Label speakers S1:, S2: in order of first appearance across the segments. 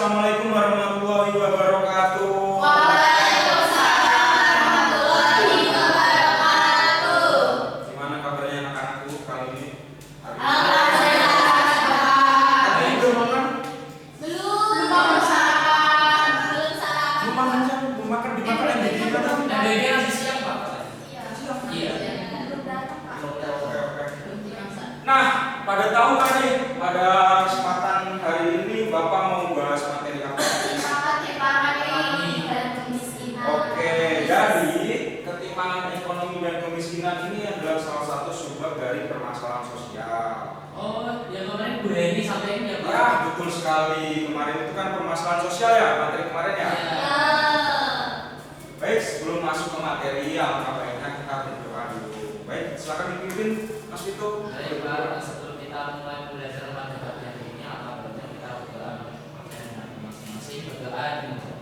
S1: Assalamualaikum warahmatullahi wabarakatuh.
S2: Waalaikumsalam warahmatullahi wabarakatuh.
S1: Gimana kabarnya anak-anakku kali ini?
S2: Alhamdulillah.
S1: Ada yang belum makan?
S2: Belum sarapan.
S1: Belum makan kan? Belum makan dimakan yang jadi gimana?
S3: Dan dia nasi siang Pak. Iya.
S2: Belum datang, Pak.
S1: Oke. Nah, pada tahu kan nih, pada kesempatan hari ini Bapak mau bahas materi apa? Oke, jadi ketimpangan ekonomi dan kemiskinan ini adalah salah satu sumber dari permasalahan sosial.
S3: Oh, yang kemarin Bu Heni sampaikan ya Pak?
S1: Ya, betul sekali. Kemarin itu kan permasalahan sosial ya, materi kemarin ya.
S3: Iya.
S1: Baik, sebelum masuk ke materi yang baiknya kita berdoa dulu. Baik, silakan dipimpin Mas Vito.
S3: Baik Pak, sebelum kita mulai belajar pada bagian ini, apabila kita berdoa dengan masing-masing berdoa dengan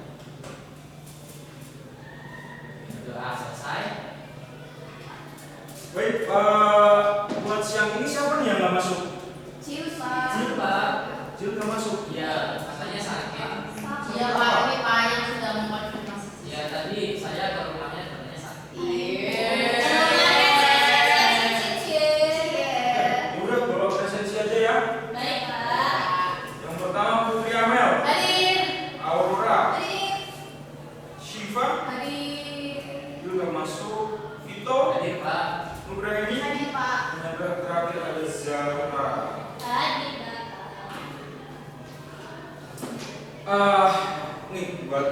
S3: doa selesai.
S1: Baik, buat siang ini siapa nih yang nggak masuk?
S2: Cius, Pak.
S3: Jil Pak.
S1: Jil nggak masuk.
S3: Ya, katanya sakit.
S2: Iya, Pak. Ini Pak yang sudah mengkonfirmasi.
S3: Ya, tadi saya ke rumahnya katanya sakit.
S1: Ya udah, bawa presensi aja ya.
S2: Baik, Pak.
S1: Yang pertama Putri Amel,
S2: Hadir.
S1: Aurora,
S2: Hadir.
S1: Shiva,
S2: Hadir.
S1: Jil nggak masuk. Vito,
S3: Hadir Pak.
S1: Nugraini,
S2: Hadir, Pak.
S1: dan yang terakhir ada Zahra.
S2: Hadir, Pak.
S1: Nih buat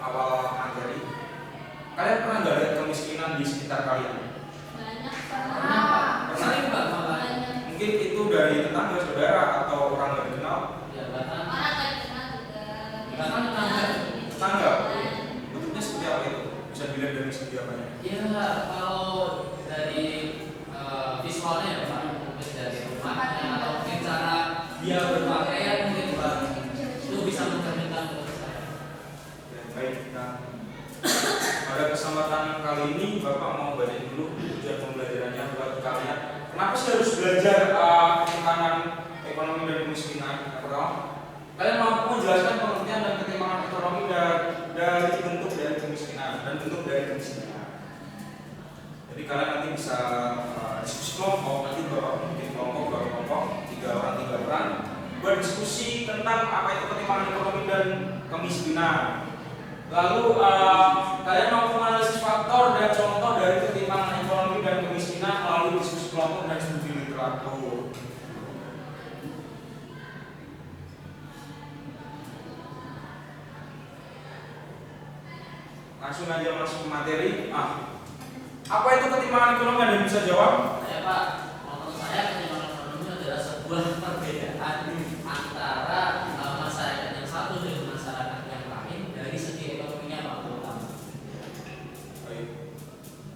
S1: awal materi. Kalian pernah nggak lihat kemiskinan di sekitar kalian?
S2: Banyak,
S3: Pernah
S2: Pak.
S3: Pak. Sering Pak malah.
S2: Banyak.
S1: Mungkin itu dari tetangga, saudara, atau orang nggak dikenal.
S3: Ya, bahkan
S2: Orang nggak dikenal juga.
S3: Bahkan tetangga.
S1: Tetangga. Bentuknya seperti apa itu? Bisa dilihat dari segi apanya?
S3: ya kalau dari visualnya ya Pak, mungkin dari rumahnya atau mungkin cara dia berpakaian mungkin Pak, itu bisa mencerminkan menurut saya.
S1: Ya, baik. Nah, pada kesempatan kali ini Bapak mau bacain dulu tujuan pembelajarannya buat kalian. Kenapa sih harus belajar ketimpangan ekonomi dan kemiskinan? Yang pertama, kalian mampu menjelaskan pengertian dan ketimpangan ekonomi dari bentuk dari kemiskinan dan bentuk dari kemiskinan. Jadi kalian nanti bisa diskusi kelompok, nanti bikin kelompok, 3 orang buat diskusi tentang apa itu ketimpangan ekonomi dan kemiskinan. Lalu kalian mampu menganalisis faktor dan contoh dari ketimpangan ekonomi dan kemiskinan melalui diskusi kelompok dan studi literatur. Langsung aja masuk ke materi. Apa itu ketimpangan ekonomi? Ada yang bisa jawab?
S3: Saya Pak, menurut saya ketimpangan ekonomi adalah sebuah perbedaan antara masyarakat yang satu dengan masyarakat yang lain dari segi ekonominya Pak terutama.
S1: Baik,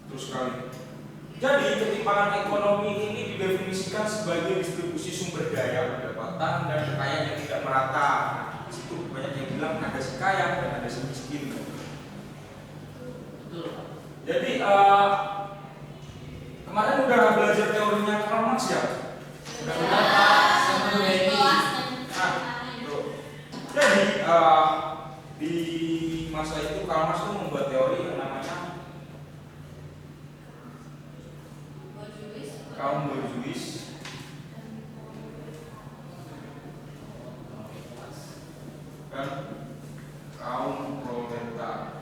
S1: terus sekali. Jadi ketimpangan ekonomi ini didefinisikan sebagai distribusi sumber daya pendapatan dan kekayaan yang tidak merata. Di situ banyak yang bilang ada si kaya dan ada si miskin.
S3: Betul Pak.
S1: Jadi kemarin udah belajar teorinya Karl Marx ya?
S3: Sudah Pak, sama Bu Heni.
S1: Tuh. Jadi di masa itu Karl Marx itu membuat teori yang namanya kaum borjuis dan kaum proletar.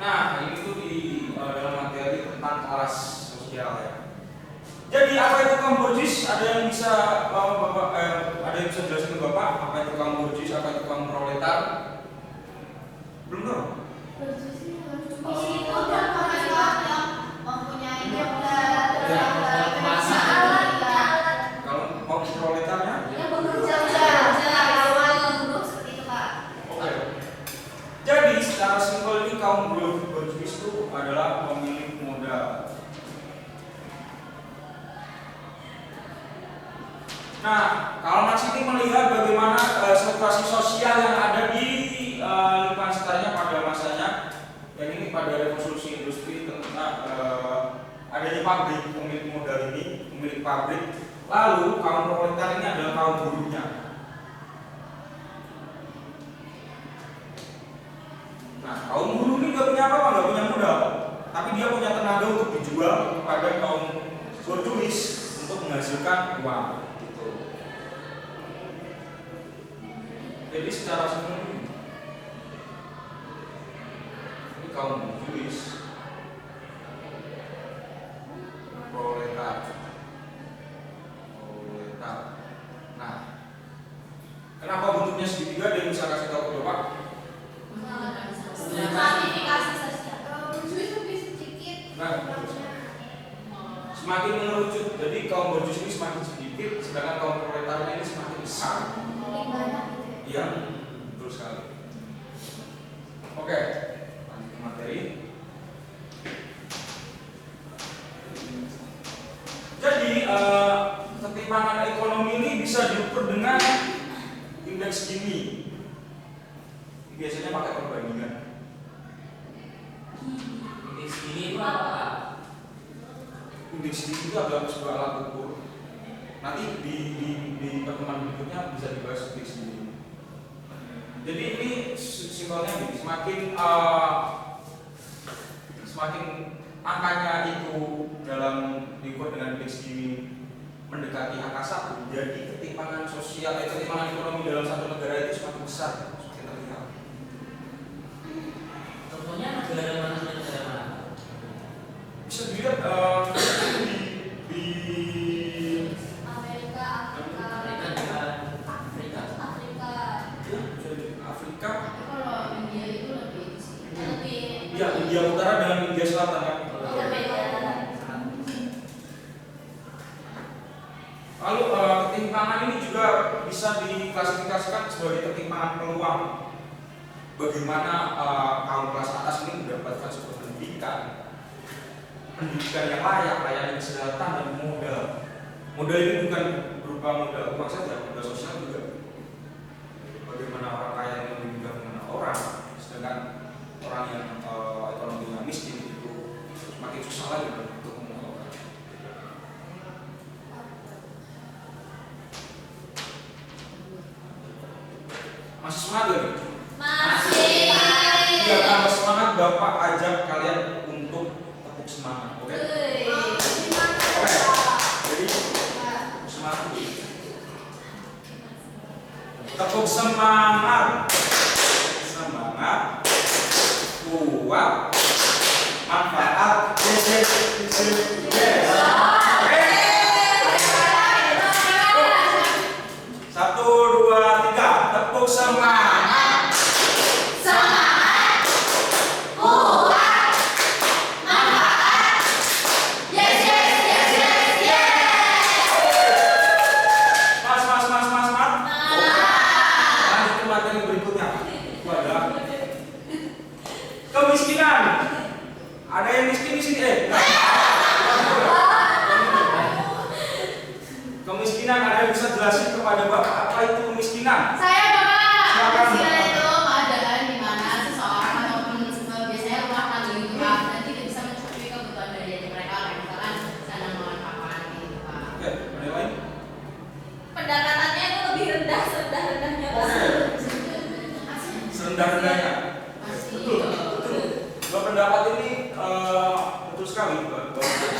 S1: Nah, ini tuh di dalam materi tentang kelas sosial ya. Jadi apa itu kaum borjuis? Ada yang bisa Bapak ada yang bisa jelasin ke Bapak apa itu kaum borjuis, apa itu kaum proletar? Belum tahu? Kalau kaum proletarnya? Oke. Jadi secara simpel ini kaum borjuis itu adalah pemilik modal. Nah, Karl Marx ini melihat bagaimana situasi sosial yang ada di lingkungan sekitarnya pada masanya, dan ini pada revolusi industri tentang adanya pabrik pemilik modal ini di pabrik, lalu kaum proletar ini adalah kaum buruhnya. Nah, kaum buruh ini nggak punya apa-apa, nggak punya modal, tapi dia punya tenaga untuk dijual kepada kaum borjuis untuk menghasilkan uang. Gitu. Jadi secara sembunyi ini kaum borjuis, proletar. Nah, kenapa bentuknya segitiga? Dia bisa kasih tahu ke Bapak?
S2: Klasifikasi sosial.
S1: Nah, semakin mengerucut. Jadi kaum borjuis ini semakin sedikit, sedangkan kaum proletarnya ini semakin besar. Iya, betul sekali. Oke, lanjut ke materi. Jadi ketimpangan ekonomi ini bisa diukur dengan indeks Gini. Biasanya pakai perbandingan.
S3: Indeks Gini itu apa?
S1: Indeks Gini itu adalah sebuah alat ukur. Nanti di pertemuan berikutnya bisa dibahas indeks Gini. Jadi ini simpelnya gini, semakin angkanya itu dalam diukur dengan indeks Gini mendekati angka 1, jadi ketimpangan sosial, ketimpangan ekonomi dalam satu negara itu semakin besar, semakin terlihat.
S3: Contohnya negara mana?
S1: Bisa dilihat di
S2: Amerika, Afrika.
S1: Afrika.
S2: Kalau India itu lebih
S1: Ya, India Utara dengan India Selatan kan. Lalu ketimpangan ini juga bisa diklasifikasikan sebagai ketimpangan peluang. Bagaimana kaum kelas atas ini mendapatkan sebuah pendidikan yang layak, layanan kesehatan dan modal. Modal ini bukan berupa modal uang saja, modal sosial juga. Bagaimana orang kaya yang lebih mudah mengenal orang, sedangkan orang yang ekonominya miskin itu semakin susah lagi untuk mengenal orang. Masih semangat lagi?
S2: Masih.
S1: Biar tambah semangat, Bapak ajak kalian untuk tepuk semangat, oke? Oke. Jadi semangat. Tepuk semangat. Semangat. Kuat. Manfaat. Yes. Satu, dua, tiga. Tepuk semangat. Lanjut ke materi berikutnya. Wadah. Kemiskinan. Ada yang miskin di sini? Kemiskinan, ada yang bisa jelasin kepada Bapak apa itu kemiskinan?
S4: Saya Bapak,
S1: Silakan,
S4: kemiskinan
S1: Bapak.
S4: itu keadaan di mana seseorang ataupun biasanya rumah tangga itu Pak dan tidak bisa mencukupi kebutuhan dari mereka, kayak misalkan sandang pangan papan gitu Pak.
S1: Oke, ada yang lain?
S2: Pendapatannya itu lebih rendah, serendah-rendahnya.
S1: Oke, serendah-rendahnya.
S4: Pasti.
S1: Betul. Bahwa pendapat ini betul sekali bahwa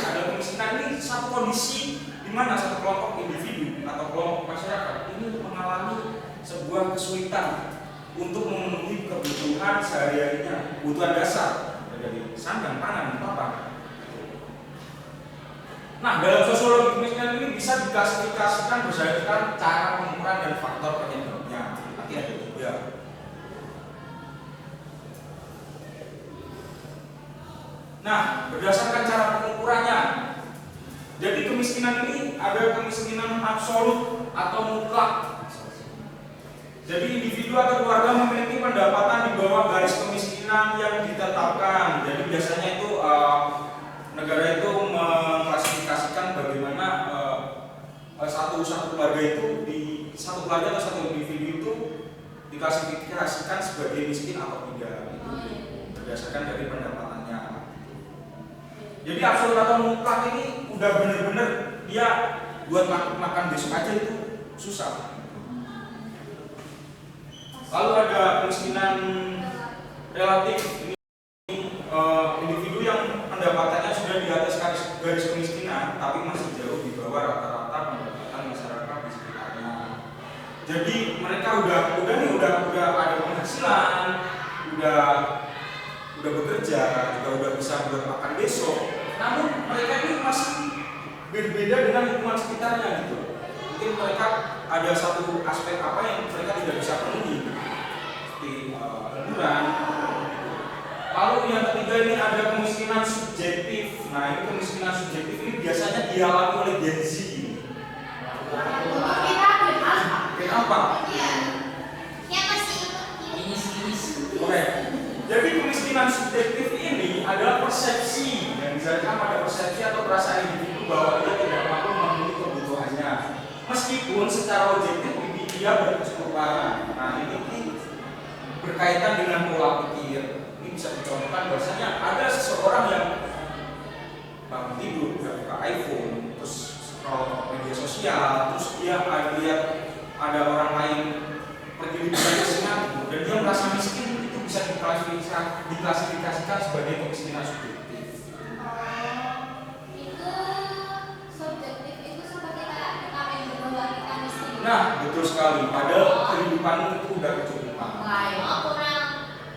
S1: ada kemiskinan ini satu kondisi di mana satu kelompok individu atau kelompok masyarakat ini mengalami sebuah kesulitan untuk memenuhi kebutuhan sehari-harinya, kebutuhan dasar dari sandang, pangan, papan. Nah, dalam sosiologi kemiskinan ini bisa diklasifikasikan berdasarkan cara pengukuran dan faktor penyebabnya. Nanti ada juga. Nah, berdasarkan cara pengukurannya, jadi kemiskinan ini ada kemiskinan absolut atau mutlak. Jadi individu atau keluarga memiliki pendapatan di bawah garis kemiskinan yang ditetapkan. Jadi biasanya itu negara itu mengklasifikasikan bagaimana satu keluarga itu satu keluarga atau satu individu itu diklasifikasikan sebagai miskin atau tidak berdasarkan dari pendapatannya. Jadi absolut atau mutlak ini udah bener-bener dia buat makan besok aja itu susah. Lalu ada kemiskinan relatif, ini individu yang pendapatannya sudah di atas garis kemiskinan tapi masih jauh di bawah rata-rata pendapatan masyarakat di sekitarnya. Jadi mereka udah ada penghasilan, udah bekerja, juga udah bisa buat makan besok. Namun mereka ini masih berbeda dengan lingkungan sekitarnya gitu. Mungkin mereka ada satu aspek apa yang mereka tidak bisa penuhi, seperti hiburan. Lalu yang ketiga ini ada kemiskinan subjektif. Nah ini kemiskinan subjektif ini biasanya dialami oleh Gen Z. Kenapa? Oke. Jadi kemiskinan subjektif ini adalah persepsi yang didasarkan pada persepsi atau perasaan individu bahwa dia tidak mampu memenuhi kebutuhannya, meskipun secara objektif dia berkecukupan. Nah ini berkaitan dengan pola pikir. Ini bisa dicontohkan bahwasanya ada seseorang yang bangun tidur, buka iPhone, terus scroll media sosial, terus dia lihat ada orang lain pergi liburan ke Singapura dan dia merasa miskin, itu bisa diklasifikasikan sebagai kemiskinan subjektif.
S2: Itu subjektif itu seperti kayak kita yang berbahwa kita miskin.
S1: Nah, betul sekali. Padahal kehidupan itu udah kecukupan.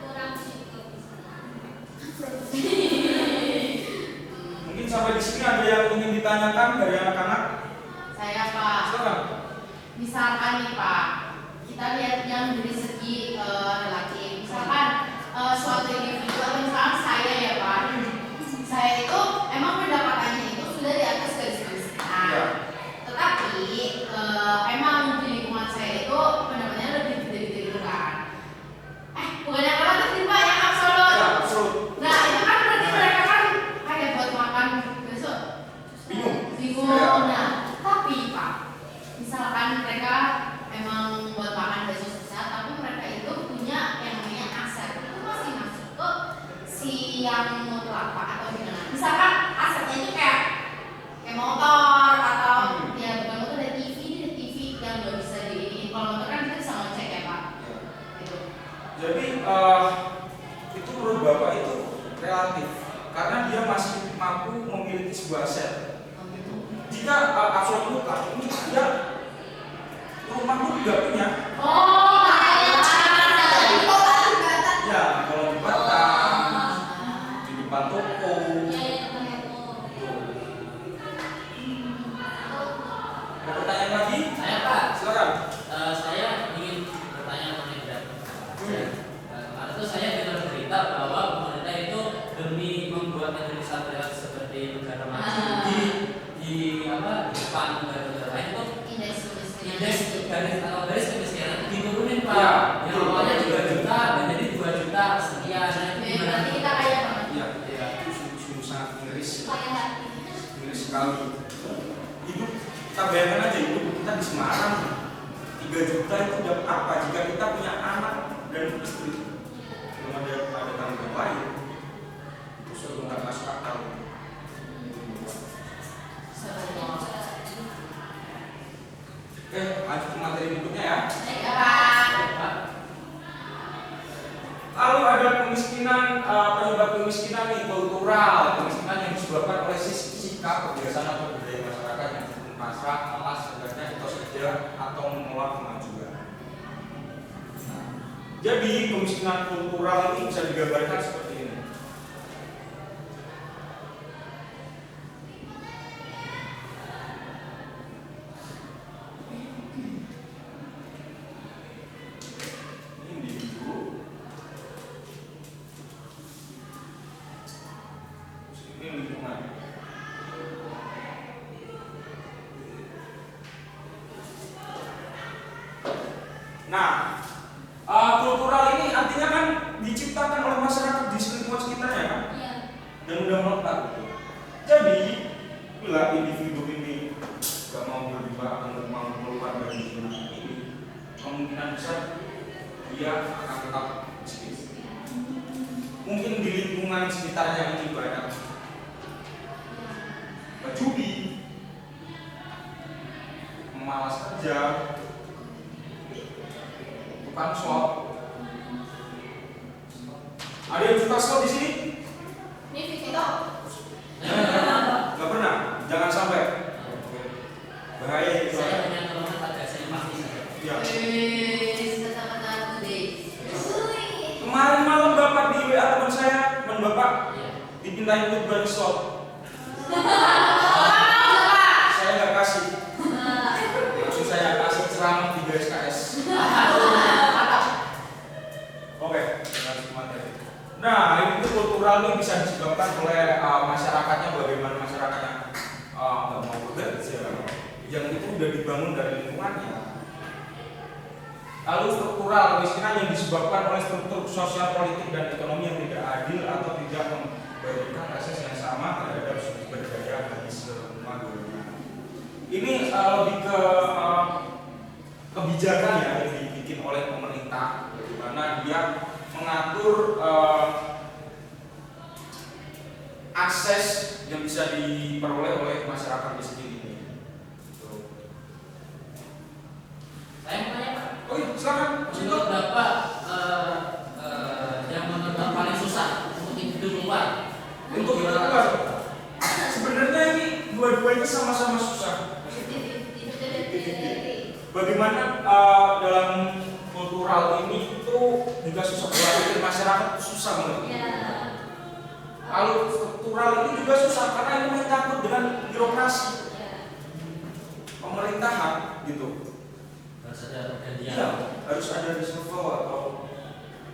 S2: Kurang cukup.
S1: Mungkin sampai di sini ada yang ingin ditanyakan dari anak-anak?
S4: Saya Pak.
S1: Silakan.
S4: Misalkan nih Pak, kita lihat yang dari segi relatif. Misalkan suatu individu atau misalkan saya ya Pak, saya itu emang pendapatannya itu sudah di atas garis kemiskinan.
S1: Ya.
S4: Tetapi emang di lingkungan saya itu pendapatannya lebih gede-gede gitu kan. Bukan yang relatif nih Pak, yang absolut.
S1: Ya, absolut.
S4: Nah itu kan berarti mereka kan kayak buat makan besok.
S1: Bingung.
S4: Nah, tapi Pak, misalkan mereka emang buat makan besok susah, tapi mereka itu punya yang namanya aset, itu masih masuk ke si yang mutlak Pak atau gimana? Misalkan asetnya itu kayak motor atau ya bukan motor, ada TV yang nggak bisa di kalau motor kan kita bisa ngecek ya Pak. Gitu.
S1: Jadi itu menurut Bapak itu relatif karena dia masih mampu memiliki sebuah aset. Jika absolut mutlak ini dia rumah pun juga punya.
S4: Oh,
S1: Ya, kalau di Batam, di depan toko. Ada pertanyaan lagi?
S3: Saya Pak,
S1: Silakan.
S3: saya ingin bertanya mengenai data. Kemarin itu saya dengar berita bahwa pemerintah itu demi membuat Indonesia terlihat seperti negara maju di depan negara-negara lain itu indeks garis kemiskinan diturunin Pak.
S1: Ya,
S3: Yang awalnya 2 juta menjadi 2 juta sekian.
S4: berarti kita kaya banget.
S1: Ya, itu sungguh sangat miris sekali. Hidup, kita bayangkan aja hidup kita di Semarang 3 juta itu dapat apa jika kita punya anak dan istri, belum ada tanggung lain, itu sudah nggak masuk akal. Oke, lanjut ke materi berikutnya ya.
S4: Ya Pak.
S1: Lalu ada kemiskinan, penyebab kemiskinan nih, kultural, kemiskinan yang disebabkan oleh sikap, kebiasaan atau budaya masyarakat yang cenderung pasrah, malas, sebenarnya itu saja atau menolak kemajuan. Nah, jadi kemiskinan kultural ini bisa digambarkan seperti ini. Nah, kultural ini artinya kan diciptakan oleh masyarakat di lingkungan sekitarnya kan, dan mudah melekat. Jadi, bila individu ini gak mau berubah atau gak mau keluar dari zona ini, kemungkinan besar dia akan tetap miskin. Mungkin di lingkungan sekitarnya ini banyak judi, aja. Bukan slot. Ada yang suka slot di sini?
S2: Ini Vito.
S1: Nggak pernah. Jangan sampai. Bahaya itu.
S3: Saya punya teman pada saya pasti saja.
S1: Ya.
S4: Kata-kata aku deh.
S1: Kemarin malam bapak di WA teman saya, teman bapak
S3: Iya.
S1: dipintain ikut bareng slot. Saya nggak kasih. Langsung saya kasih ceramah 3 SKS. Oke, lanjut materi. Nah, itu kultural ini bisa disebabkan oleh masyarakatnya, bagaimana masyarakatnya nggak mau bekerja, yang itu udah dibangun dari lingkungannya. Lalu struktural kemiskinan yang disebabkan oleh struktur sosial, politik, dan ekonomi yang tidak adil atau tidak memberikan akses yang sama terhadap sumber daya bagi semua golongan. Ini lebih ke kebijakan ya yang dibikin oleh pemerintah, bagaimana dia mengatur akses yang bisa diperoleh oleh masyarakat di sendiri.
S3: Saya mau tanya Pak.
S1: Oh iya, silakan.
S3: Menurut Bapak yang menurut Bapak paling susah untuk hidup luar?
S1: Untuk itu keluar. Sebenarnya ini dua-duanya sama-sama susah. Bagaimana dalam kultural ini itu juga susah berpikir masyarakat susah mengerti. Lalu struktural ini juga susah karena ini menyangkut dengan birokrasi pemerintahan gitu.
S3: Harus ada pergantian.
S1: Iya, harus ada reshuffle atau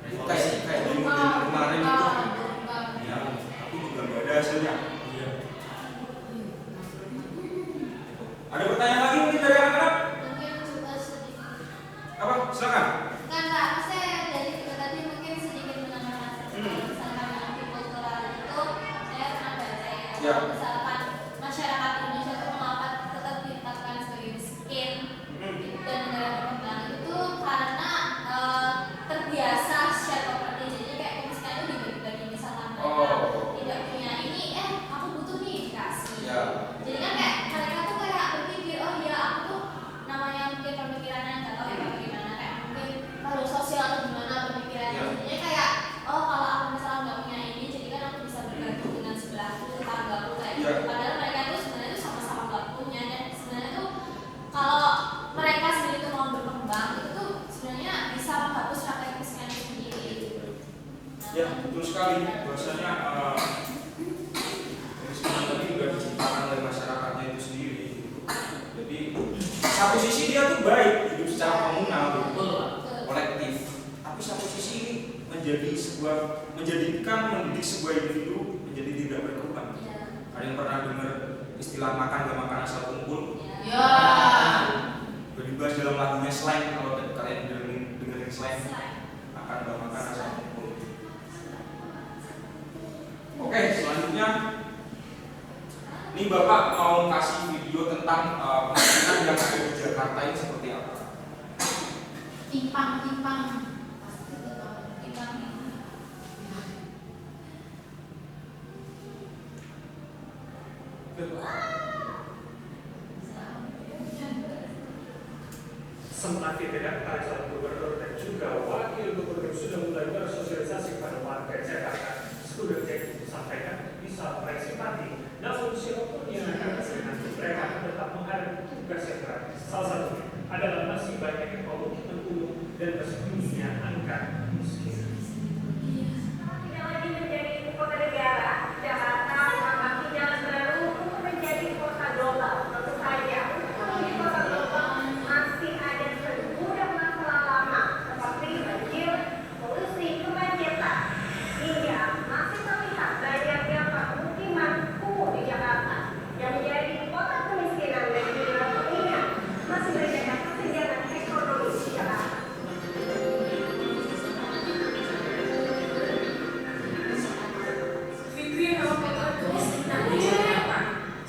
S3: Revolusi.
S1: kayak demo kemarin itu. Ya, tapi juga nggak ada hasilnya.
S3: Iya.
S1: Ada pertanyaan lagi mungkin dari anak-anak?
S2: Mungkin juga sedikit.
S1: Apa? Silakan.
S2: Enggak, saya dari kita tadi mungkin sedikit menambahkan misalkan nanti kultural itu saya pernah baca ya.
S1: Ya.
S2: Misalkan masyarakat Indonesia itu mengapa tetap ditetapkan sebagai miskin dan negara berkembang itu karena terbiasa share property. Jadi kayak kemiskinan itu dibagi-bagi, misalkan mereka tidak punya ini, aku butuh nih dikasih.
S1: Ya.
S2: Jadi kan kayak mereka tuh kayak berpikir, oh iya aku tuh namanya mungkin pemikirannya nggak tahu ya bagaimana, kayak mungkin harus sosial atau gimana pemikirannya.
S1: Ya.
S2: Jadinya kayak oh kalau aku misalnya nggak punya ini, jadi kan aku bisa bergantung dengan sebelahku, tetanggaku kayak gitu.
S1: Ya.
S2: Padahal mereka tuh sebenarnya tuh sama-sama nggak punya, dan sebenarnya tuh kalau mereka sendiri tuh mau berkembang itu tuh sebenarnya bisa menghapus rantai kemiskinan itu sendiri.
S1: Ya, betul sekali. Bahwasanya kemiskinan tadi juga diciptakan oleh masyarakatnya itu sendiri. Jadi satu sisi dia tuh baik, hidup secara komunal, gitu,
S3: Betul Pak.
S1: kolektif. Tapi satu sisi menjadikan mendidik sebuah individu menjadi tidak berkembang.
S2: Iya.
S1: Ada yang pernah dengar istilah makan gak makan asal kumpul?
S2: Iya.
S4: Ya.
S1: Udah dibahas dalam lagunya Slang, kalau kalian dengerin Slang, makan gak makan asal kumpul. Oke, selanjutnya ini Bapak mau kasih video tentang kemiskinan yang ada di Jakarta ini seperti apa?
S4: Timpang-timpang.
S5: Sempat tidak calon gubernur dan juga wakil gubernur sudah mulai bersosialisasi pada warga Jakarta. Sudah disampaikan bisa bereksipasi, namun siapapun yang akan nanti mereka tetap menghadapi tugas yang berat. Salah satunya adalah masih banyaknya pemukiman kumuh dan bersembunyinya angka kemiskinan.
S6: Tidak lagi menjadi ibu kota negara, Jakarta mengambil jalan baru untuk menjadi kota global. Tentu saja, untuk menjadi kota global masih ada segudang masalah lama seperti banjir, polusi, kemacetan, hingga masih terlihat banyaknya permukiman kumuh di Jakarta yang menjadi kota kemiskinan dan juga tentunya masih banyak kesenjangan ekonomi di Jakarta.
S7: Fitri melaporkan kemiskinan di Jakarta.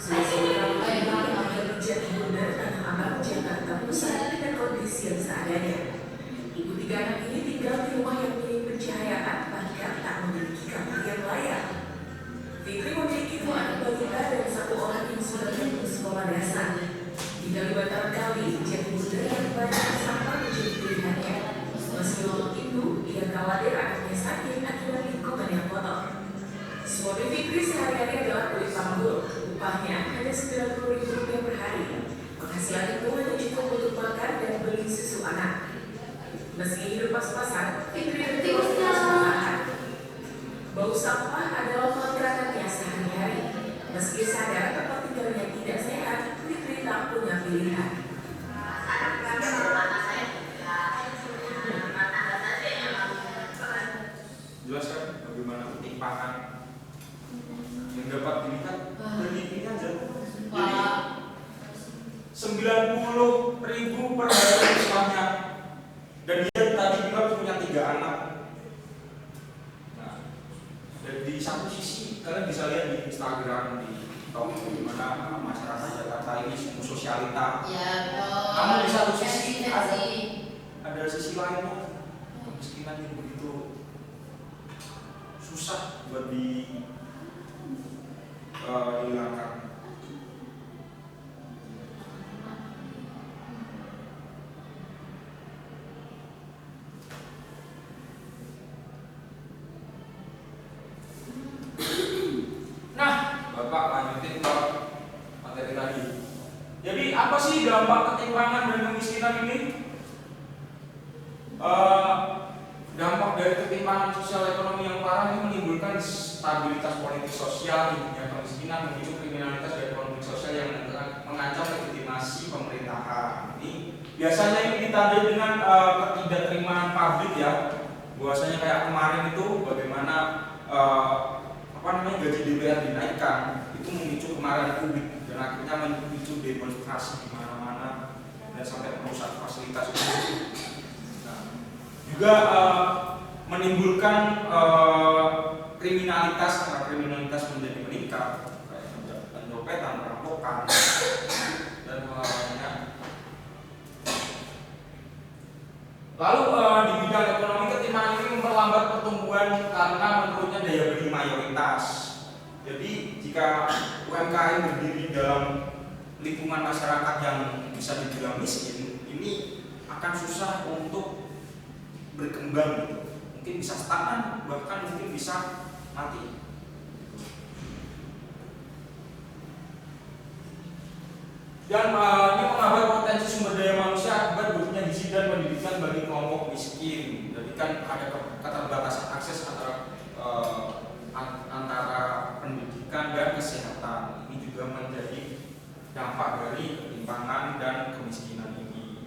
S7: Saya seorang bayi yang menjadi bunda tanah abang Jakarta Pusat dengan kondisi yang seadanya. Ibu tiga anak ini tinggal di rumah yang minim pencahayaan bahkan tak memiliki kamar yang layak. Fitri memiliki 2 anak balita dan 1 orang yang sudah lulus sekolah dasar. Tinggal di bantaran kali, jadi juga yang banyak sampah menjadi pilihannya. Meski ngomong itu, ia khawatir anaknya sakit akibat lingkungan yang kotor. Suami Fikri sehari-hari adalah kulit panggul. Upahnya hanya Rp90.000 per hari. Penghasilan itu hanya cukup untuk makan dan beli susu anak. Meski hidup pas-pasan, Fikri terus bertahan. Bau sampah adalah makanan sehari-hari. Meski sadar tempat tinggalnya tidak sehat, Fikri tak punya pilihan.
S1: Jelaskan bagaimana ketimpangan yang dapat dilihat dari ini aja. Jadi 90.000 per hari upahnya, dan dia tadi bilang punya 3 anak. Nah, dari satu sisi kalian bisa lihat di Instagram, di TikTok, bagaimana masyarakat Jakarta ini sosialita.
S4: Ya,
S1: Namun di satu sisi
S4: versi.
S1: ada sisi lainnya, kemiskinan yang begitu susah buat dihilangkan. Nah, Bapak lanjutin ke materi tadi. Jadi apa sih dampak ketimpangan dan kemiskinan ini? Dampak dari ketimpangan sosial ekonomi yang parah ini menimbulkan stabilitas politik sosial, tingginya kemiskinan, memicu kriminalitas dan konflik sosial yang mengancam legitimasi pemerintahan. Ini biasanya ini ditandai dengan ketidakterimaan publik ya. Bahwasanya kayak kemarin itu bagaimana gaji DPR dinaikkan, itu memicu kemarahan publik dan akhirnya memicu demonstrasi di mana-mana dan sampai merusak fasilitas umum. Juga menimbulkan kriminalitas, karena kriminalitas menjadi meningkat, kayak pencopetan, perampokan, dan lainnya. Lalu di bidang ekonomi, ketimpangan ini memperlambat pertumbuhan karena menurunnya daya beli mayoritas. Jadi jika UMKM berdiri dalam lingkungan masyarakat yang bisa dibilang miskin, ini akan susah untuk berkembang gitu. Mungkin bisa stagnan, bahkan mungkin bisa mati. Dan ini menghambat potensi sumber daya manusia akibat buruknya gizi dan pendidikan bagi kelompok miskin. Jadi kan ada keterbatasan akses antara pendidikan dan kesehatan. Ini juga menjadi dampak dari ketimpangan dan kemiskinan ini.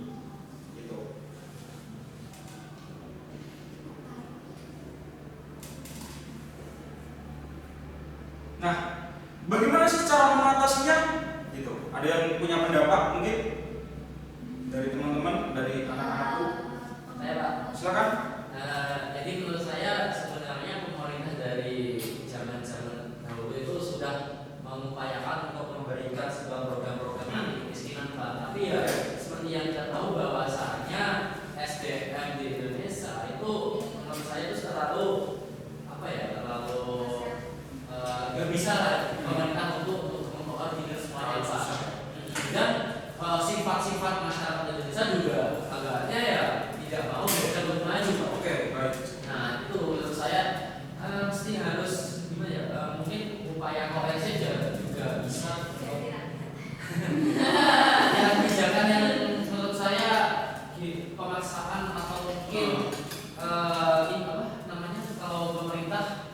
S1: Nah, bagaimana sih cara mengatasinya? Gitu. Ada yang punya pendapat mungkin dari teman-teman, dari anak-anakku?
S3: Saya Pak.
S1: Silakan.
S3: Jadi menurut saya sebenarnya pemerintah dari zaman-zaman dahulu itu sudah mengupayakan untuk memberikan sebuah program-program anti kemiskinan Pak. Tapi ya seperti yang kita tahu bahwasannya SDM di Indonesia itu menurut saya itu terlalu nggak bisa lah pemerintah untuk mengkoordinir semuanya Pak. Dan sifat-sifat masyarakat Indonesia juga agaknya ya tidak mau mereka maju Pak.
S1: Oke, baik.
S3: Nah itu menurut saya mesti harus gimana ya, mungkin upaya koreksi juga bisa. Yang kebijakan yang menurut saya pemaksaan atau mungkin kalau pemerintah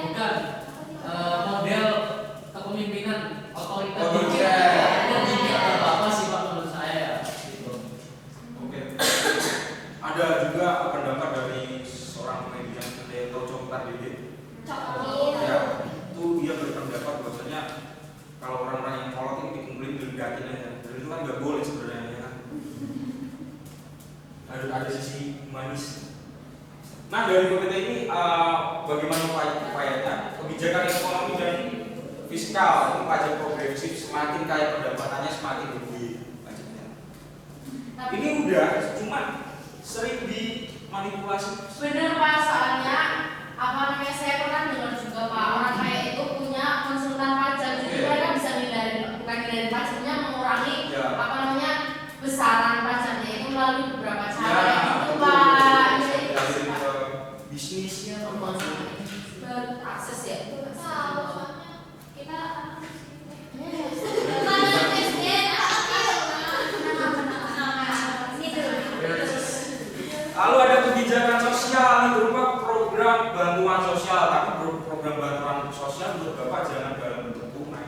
S3: bukan model kepemimpinan otoriter apa sih Pak menurut saya gitu.
S1: Oke. Ada juga pendapat dari seorang komedian Teto Coktar-Dede. Ya, itu dia berpendapat bahwasanya kalau orang-orang yang kolot ini dikumpulin diledakin aja. Dan itu kan nggak boleh sebenarnya kan. Ada sisi manis. Nah, dari komite ini bagaimana upayanya? Kebijakan ekonomi dan fiskal, pajak progresif, semakin kaya pendapatannya semakin tinggi pajaknya. Ini udah, cuma sering dimanipulasi.
S4: Bener Pak, soalnya saya pernah dengar juga Pak, orang kaya itu punya konsultan pajak, jadi mereka bisa bukan
S1: program bantuan sosial menurut Bapak jangan dalam bentuk tunai.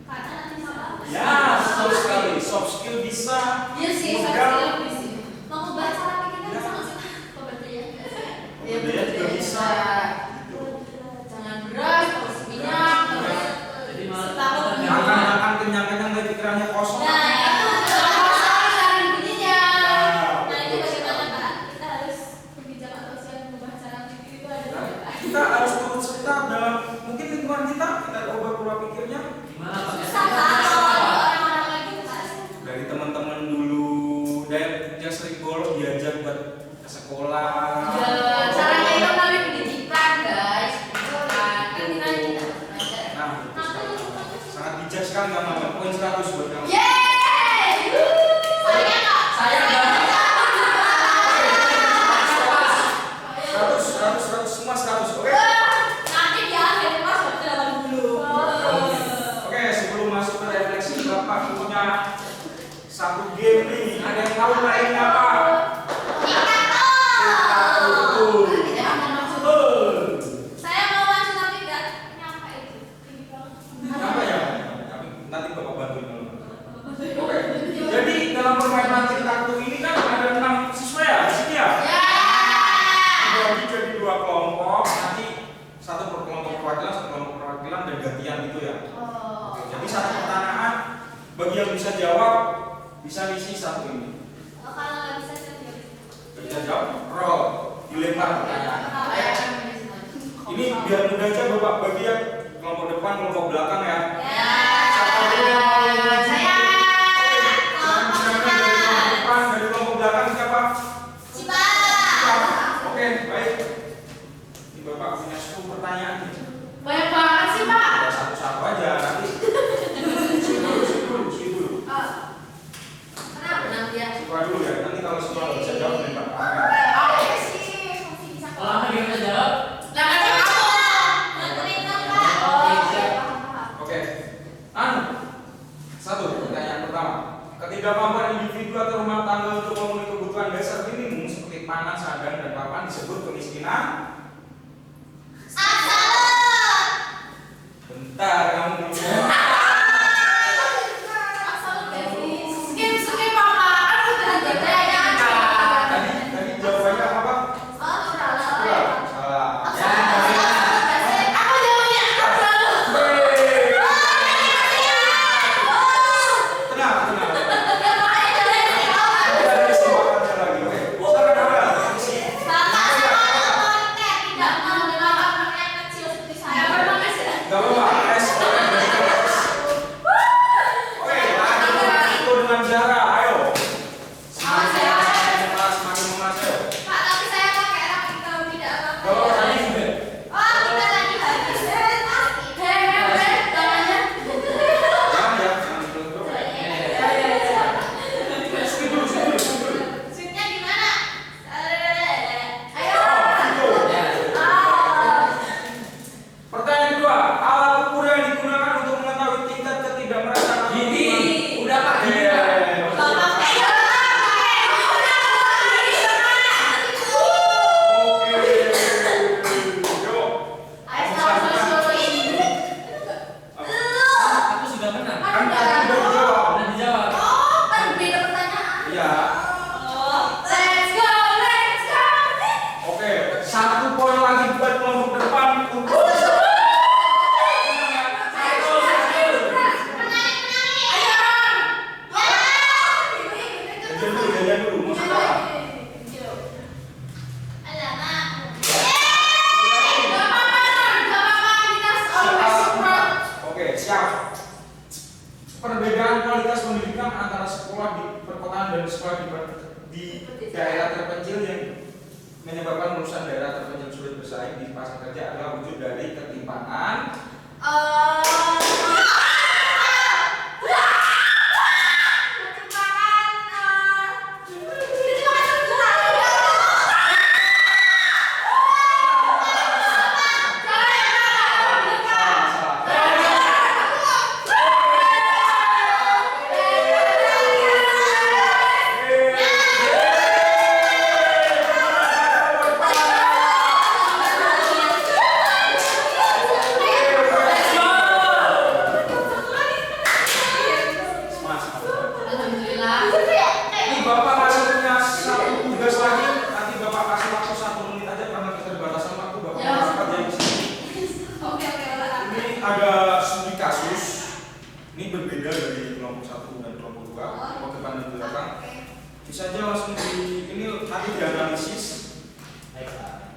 S2: Karena nanti malah
S1: Ya, betul sekali. Soft skill bisa
S4: Iya sih,
S1: modal.
S4: saya bisa.
S2: mengubah cara pikirnya
S1: Ya.
S2: bisa nggak sih? Pemberdayaan nggak sih?
S4: Ya,
S1: Dia juga bisa.
S4: Jangan beras, terus minyak, terus
S3: Jadi malah
S2: Setahun.
S1: Makan kenyang-kenyang tapi pikirannya kosong.
S2: Nah, itu
S4: cara bunyinya.
S2: nah itu bagaimana Pak? Kita harus kebijakan sosial mengubah cara pikir itu adalah
S1: Kita harus turut serta dalam mungkin lingkungan kita ubah pola pikirnya
S3: gimana Pak?
S2: susah Pak kalau ada orang-orang kayak gitu Pak.
S1: dari teman-teman dulu dan yang sering bolos diajak buat ke sekolah.
S4: Ya, caranya itu melalui pendidikan, guys. Bukan.
S2: Kan kita tidak belajar.
S1: Nah, itu sekali. Sangat bijak sekali kamu. Poin 100 buat kamu.
S4: Yeay!
S2: Saya nggak.
S3: Saya enggak.
S1: 100 semua 100. Oke.
S2: Nanti di akhir Mas baca 80.
S1: Oke, sebelum masuk ke refleksi Bapak punya satu game nih. Ada yang tahu mainnya apa? Betul.
S4: Kita akan langsung.
S1: Betul.
S2: Saya mau maju tapi nggak nyampe itu. Tinggi banget.
S1: Apa ya? Nanti Bapak bantuin dulu. Oke. Jadi dalam permainan cerita kartu ini kan ada 6 siswa ya di sini ya.
S4: Ya.
S1: Dibagi jadi 2 kelompok. Nanti satu per kelompok perwakilan, satu kelompok perwakilan dan gantian gitu ya.
S4: Oh.
S1: Oke, jadi satu pertanyaan bagi yang bisa jawab bisa ngisi satu ini.
S2: Kalau nggak bisa saya tidak bisa.
S1: Bisa jawab, roll, dilempar pertanyaan.
S4: Ayo.
S1: Ini biar mudah aja Bapak bagi ya kelompok depan, kelompok belakang ya.
S2: Ya.
S1: Siapa dulu yang mau maju?
S4: Saya.
S1: Oke, silakan dari kelompok depan, dari kelompok belakang siapa?
S2: Cipa.
S1: Oke, baik. Ini Bapak punya 10 pertanyaan nih.
S4: Banyak banget sih, Pak.
S1: Ya, satu-satu aja nanti. Sini dulu.
S2: Kenapa?
S4: Ya.
S1: Suka dulu ya. Nanti kalau semua nggak bisa jawab nih Pak.
S2: Oke sih, masih bisa kok.
S3: Kalau Anda bisa jawab,
S4: Lah kata kamu.
S2: Bantuin dong, Pak.
S3: Oke, siap.
S2: Paham.
S1: Oke. Satu pertanyaan pertama. Ketidakmampuan individu atau rumah tangga untuk memenuhi kebutuhan dasar minimum seperti pangan, sandang, dan papan disebut kemiskinan.
S2: Absolut.
S1: Bentar, kamu belum jawab.
S2: Absolut nggak sih?
S4: Skip, Mama. Kan udah ada.
S1: Tadi jawabannya apa?
S2: Oh, sudah lah.
S1: Salah. Salah.
S4: Aku jawabnya
S1: Tenang, tenang. Ada kesempatannya lagi. Oke. Silakan Anda. Isi.
S2: Bapak sama konten tidak mau melakukan pertanyaan kecil seperti saya.
S1: Gak apa-apa. S. Oke. Itu dengan Zara. Ayo. Semakin memas, ayo.
S2: Pak, tapi saya pakai rapid kalau tidak apa-apa.
S1: Gak apa-apa. Tadi sudah.
S2: Oh, kita tadi habis.
S1: Jangan ya. Jangan dulu. Skip dulu.
S2: Switnya gimana? Ayo.
S1: Pertanyaan kedua, alat ukur yang digunakan untuk mengetahui tingkat ketidakmerataan.
S3: gini, udah Pak, gini Pak.
S2: Bapak
S3: Aku sudah menang. Udah dijawab.
S1: Oke, 1 poin lagi buat kelompok depan untuk jajan dulu, mau sekolah. Oke, siap. Perbedaan kualitas pendidikan antara sekolah di perkotaan dan sekolah di daerah terpencil yang menyebabkan lulusan daerah terpencil sulit bersaing di pasar kerja adalah wujud dari ketimpangan. ada studi kasus. Ini berbeda dari kelompok 1 dan kelompok 2, kelompok depan dan belakang. Bisa aja langsung ini nanti dianalisis.
S3: Baik, Pak.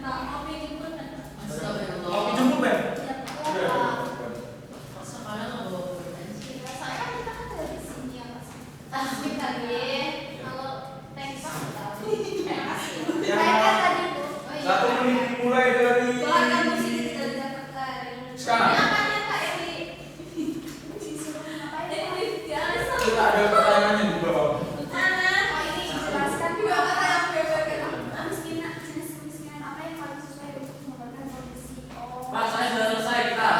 S1: Mau pinjam pulpen? Iya.
S4: Sekarang nggak bawa pulpen sih.
S1: Satu menit dimulai dari sekarang. Kita ada pertanyaannya di bawah.
S3: Pak, saya sudah selesai kita.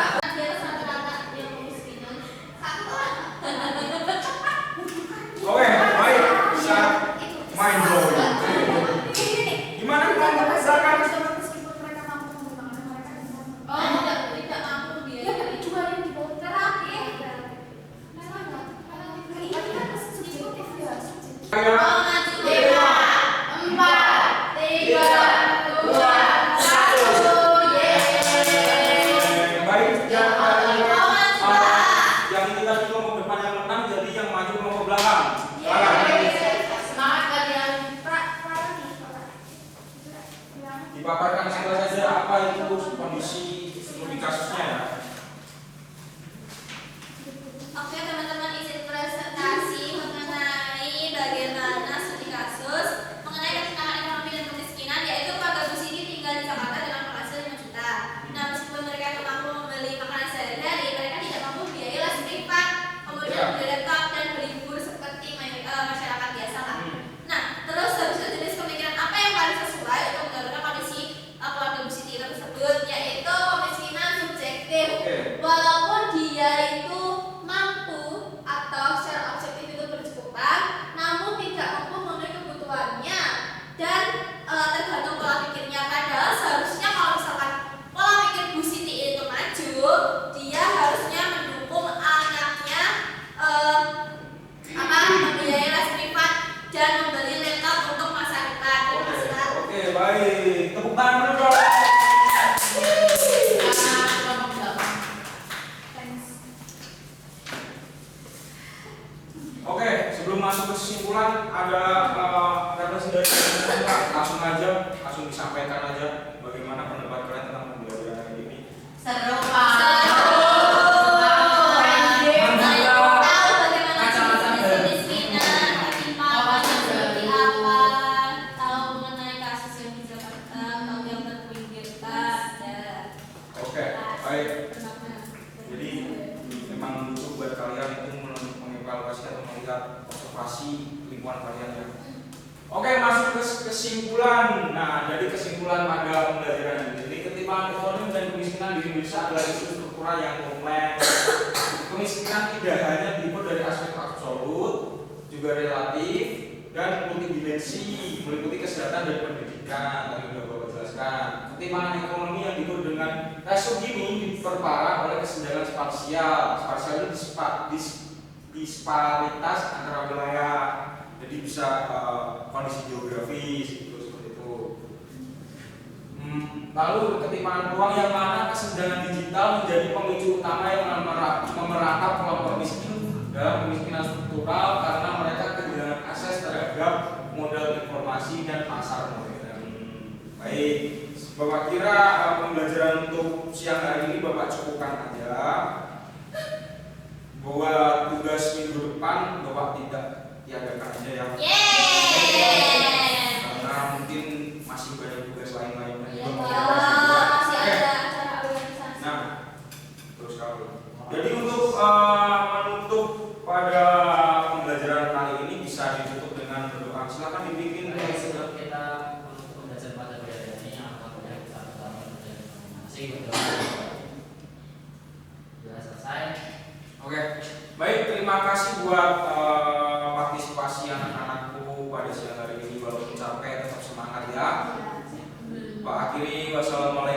S1: Oke, baik. Bisa main blowing. Gimana kalau misalkan baik yang ini tadi kelompok depan yang menang, jadi yang maju kelompok belakang.
S4: Semangat kalian.
S1: Dipaparkan segala saja apa itu kondisi studi kasusnya ya.
S2: Oke teman-teman, izin presentasi mengenai bagaimana studi kasus mengenai ketimpangan ekonomi dan kemiskinan, yaitu keluarga Bu Siti tinggal di Jakarta dengan penghasilan 5 juta. Nah, meskipun mereka itu mampu membeli makanan sehari-hari, mereka tidak mampu biaya les privat, kemudian beli laptop dan berlibur seperti masyarakat biasa lah. Nah, terus habis itu jenis pemikiran apa yang paling sesuai untuk menggambarkan kondisi keluarga Bu Siti tersebut, yaitu kemiskinan subjektif. Walaupun dia itu mampu atau secara objektif itu berkecukupan, namun tidak mampu memenuhi kebutuhannya dan tergantung pola pikirnya. Padahal seharusnya kalau misalkan pola pikir Bu Siti itu maju, dia harusnya mendukung anaknya membiayai les privat dan membeli laptop untuk masa depan. Terima kasih, Pak.
S1: Oke, baik. Tepuk tangan dulu dong.
S4: Kelompok belakang.
S1: Oke, sebelum masuk ke kesimpulan ada representasi dari langsung aja, langsung disampaikan aja bagaimana pendapat kalian tentang pembelajaran ini.
S4: Seru, Pak.
S2: Tahu bagaimana jenis kemiskinan, ketimpangan seperti apa, tahu mengenai kasus yang di Jakarta, tahu yang terpinggirkan, dan
S1: Oke, baik. Jadi memang butuh buat kalian itu mengevaluasi atau melihat observasi lingkungan kalian ya. Oke, masuk ke kesimpulan. Nah, dari kesimpulan pada pembelajaran ini, jadi ketimpangan ekonomi dan kemiskinan di Indonesia adalah isu struktural yang kompleks. Kemiskinan tidak hanya diukur dari aspek absolut, juga relatif dan multidimensi, meliputi kesehatan dan pendidikan. Tadi sudah Bapak jelaskan. Ketimpangan ekonomi yang diukur dengan rasio Gini diperparah oleh kesenjangan spasial. Spasial itu disparitas antara wilayah. Jadi bisa kondisi geografis gitu, seperti itu. Lalu ketimpangan peluang yang mana kesenjangan digital menjadi pemicu utama yang memerangkap kelompok miskin dalam kemiskinan struktural karena mereka kehilangan akses terhadap modal informasi dan pasar modern. Baik, Bapak kira pembelajaran untuk siang hari ini Bapak cukupkan aja, bahwa tugas minggu depan Bapak tidak tiadakan aja ya. Karena mungkin masih banyak tugas lain-lainnya.
S2: masih ada acara organisasi.
S1: Nah, terus kalau jadi untuk menutup pada pembelajaran kali ini bisa ditutup dengan berdoa. Silakan dibikin.
S3: Sebelum kita menutup pembelajaran pada pembelajaran ini, apabila kita pertama masih berdoa sudah selesai.
S1: Oke, baik, terima kasih buat partisipasi anak-anakku pada siang hari ini. Walaupun capek tetap semangat ya. Pak akhiri, wassalamualaikum